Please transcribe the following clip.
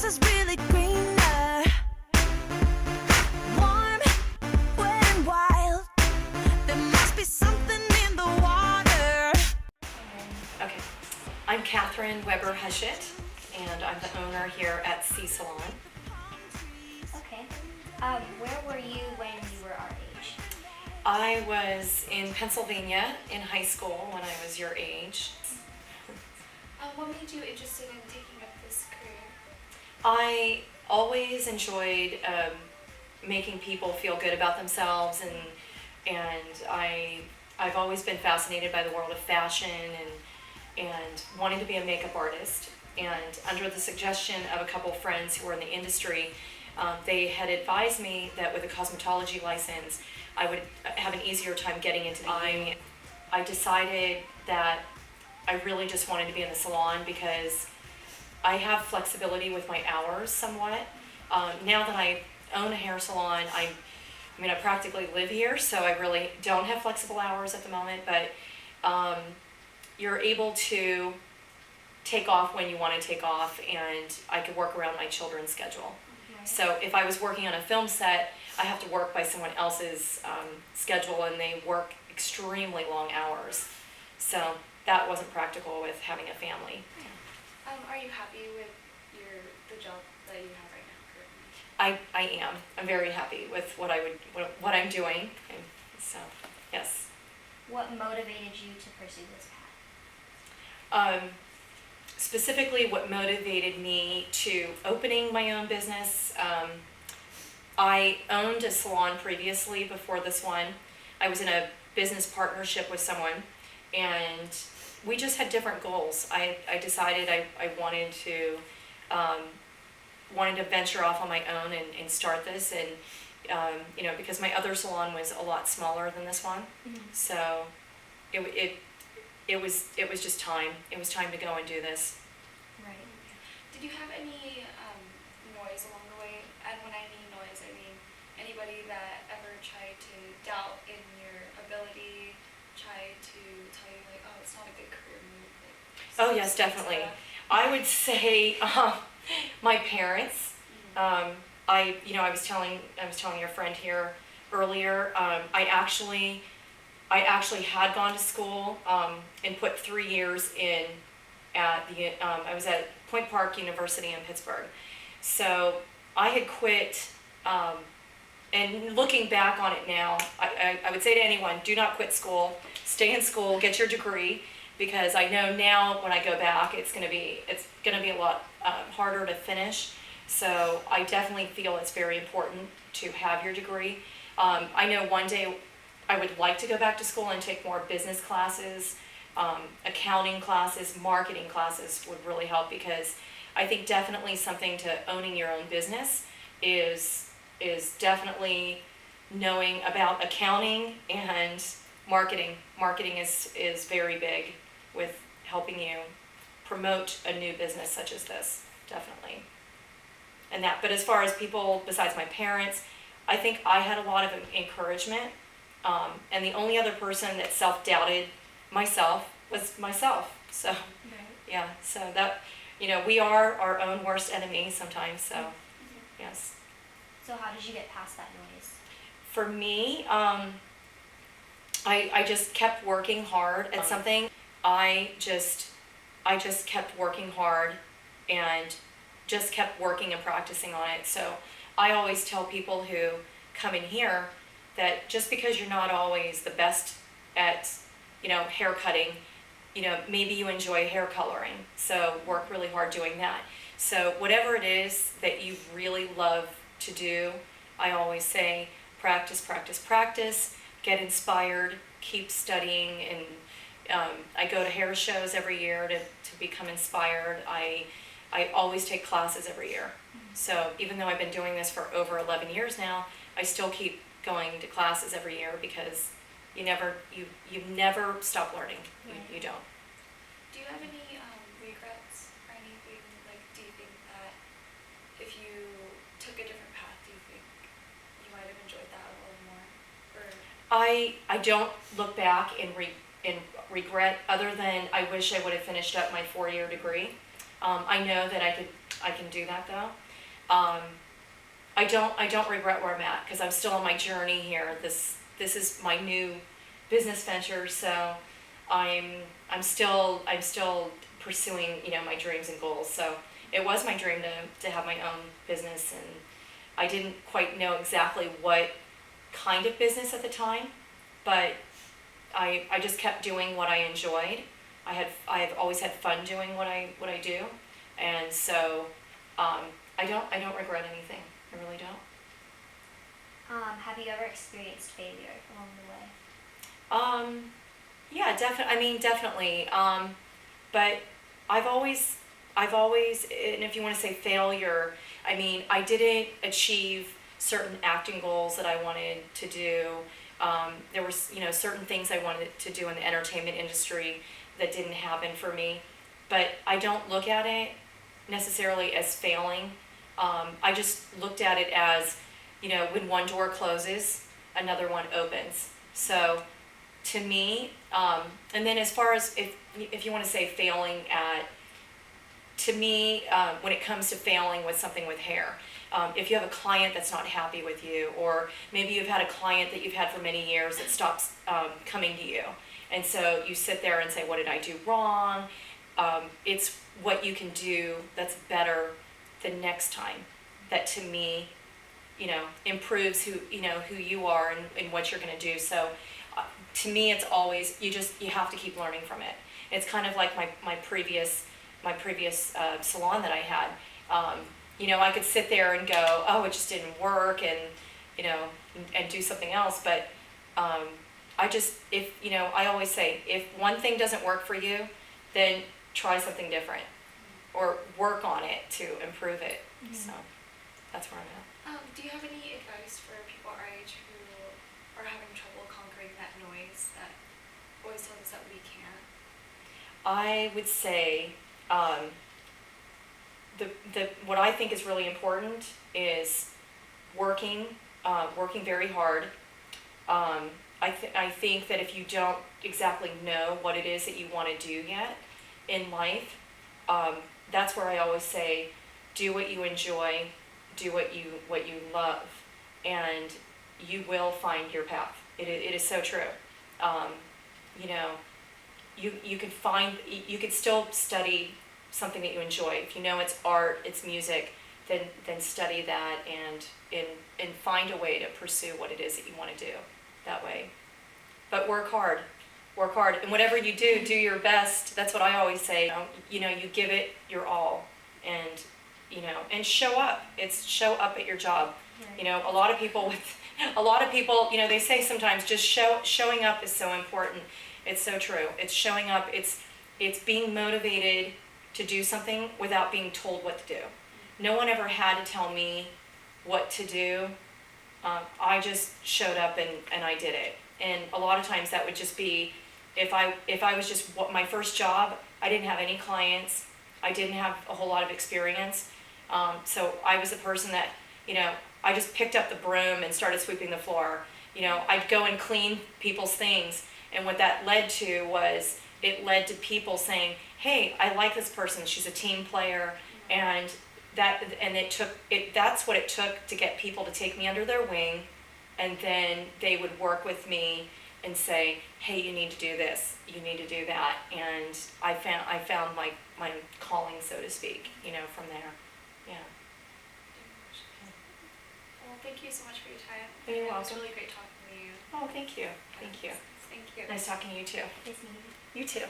is really greener. Warm, wet and wild. There must be something in the water. Okay, I'm Catherine Weber-Hushett, and I'm the owner here at C Salon. Okay. Where were you when you were our age? I was in Pennsylvania in high school when I was your age. What made you interested in taking up this career? I always enjoyed making people feel good about themselves, and I've always been fascinated by the world of fashion and wanting to be a makeup artist. And under the suggestion of a couple of friends who were in the industry, they had advised me that with a cosmetology license, I would have an easier time getting into the union. I decided that I really just wanted to be in the salon because I have flexibility with my hours somewhat. Now that I own a hair salon, I practically live here, so I really don't have flexible hours at the moment, but you're able to take off when you want to take off, and I could work around my children's schedule. Right. So if I was working on a film set, I have to work by someone else's schedule, and they work extremely long hours. So that wasn't practical with having a family. Are you happy with the job that you have right now currently? I am. I'm very happy with what I'm doing. And so yes. What motivated you to pursue this path? Specifically, what motivated me to opening my own business, I owned a salon previously before this one. I was in a business partnership with someone, and we just had different goals. I decided I wanted to venture off on my own and start this, and because my other salon was a lot smaller than this one, so it was just time. It was time to go and do this. Right. Did you have any noise along the way? And when I mean noise, I mean anybody that ever tried to doubt in your ability, tried to tell you like, oh, it's not a good career move. Like, Oh yes, definitely. I would say my parents. I was telling your friend here earlier. I actually had gone to school and put 3 years in at the. I was at Point Park University in Pittsburgh, so I had quit. And looking back on it now, I would say to anyone, do not quit school. Stay in school, get your degree, because I know now when I go back, it's going to be a lot harder to finish. So I definitely feel it's very important to have your degree. I know one day I would like to go back to school and take more business classes, accounting classes, marketing classes would really help, because I think definitely something to owning your own business is definitely knowing about accounting and marketing. Marketing is very big with helping you promote a new business such as this, definitely. But as far as people besides my parents, I think I had a lot of encouragement. And the only other person that self-doubted myself was myself. So, yeah, so that, we are our own worst enemy sometimes, so, yes. So how did you get past that noise? For me, I just kept working hard at something. I just kept working hard and just kept working and practicing on it. So I always tell people who come in here that just because you're not always the best at, hair cutting, maybe you enjoy hair coloring. So work really hard doing that. So whatever it is that you really love to do, I always say practice, practice, practice, get inspired, keep studying, and I go to hair shows every year to become inspired. I always take classes every year. So even though I've been doing this for over 11 years now, I still keep going to classes every year, because you never stop learning. You don't. Do you have any regrets or anything? Like, do you think that if you took a different path, do you think you might have enjoyed that a little more? Or I don't look back and regret, other than I wish I would have finished up my 4-year degree. I know that I can do that though. I don't regret where I'm at, because I'm still on my journey here. This is my new business venture, so I'm still pursuing, you know, my dreams and goals. So it was my dream to have my own business, and I didn't quite know exactly what kind of business at the time, but I just kept doing what I enjoyed. I have always had fun doing what I do, and so I don't regret anything. I really don't. Have you ever experienced failure along the way? Yeah, definitely. I mean, definitely. But I've always, and if you want to say failure, I mean, I didn't achieve certain acting goals that I wanted to do. There was, you know, certain things I wanted to do in the entertainment industry that didn't happen for me. But I don't look at it necessarily as failing. I just looked at it as, you know, when one door closes, another one opens. So to me, and then as far as if you want to say failing at, to me, when it comes to failing with something with hair, if you have a client that's not happy with you, or maybe you've had a client that you've had for many years that stops coming to you, and so you sit there and say, what did I do wrong? It's what you can do that's better the next time, that to me, you know, improves who you are and what you're going to do. So to me, it's always, you have to keep learning from it. It's kind of like my previous salon that I had. You know, I could sit there and go, oh, it just didn't work, and you know, and do something else. But I always say, if one thing doesn't work for you, then try something different, or work on it to improve it. Mm-hmm. So that's where I'm at. Do you have any advice for people our age who are having trouble conquering that noise that always tells us that we can't? I would say what I think is really important is working very hard. I think that if you don't exactly know what it is that you want to do yet in life, that's where I always say, do what you enjoy, do what you love, and you will find your path. It is so true. You know, you could still study something that you enjoy. If you know it's art, it's music, then study that and find a way to pursue what it is that you want to do that way. But work hard, and whatever you do, do your best. That's what I always say. You know, you give it your all, and you know, and show up. It's show up at your job. Right. You know, a lot of people, you know, they say sometimes just showing up is so important. It's so true. It's showing up. It's being motivated to do something without being told what to do. No one ever had to tell me what to do. I just showed up and I did it. And a lot of times that would just be, if I was just my first job, I didn't have any clients. I didn't have a whole lot of experience. So I was a person that, you know, I just picked up the broom and started sweeping the floor. You know, I'd go and clean people's things. And what that led to was, it led to people saying, hey, I like this person, she's a team player. And that's what it took to get people to take me under their wing. And then they would work with me and say, hey, you need to do this, you need to do that. And I found my calling, so to speak, you know, from there. Yeah. Well, thank you so much for your time. You're It was welcome. really great talking to you. Oh, thank you. Thank you. Thank you. Nice talking to you too. Nice meeting you. You too.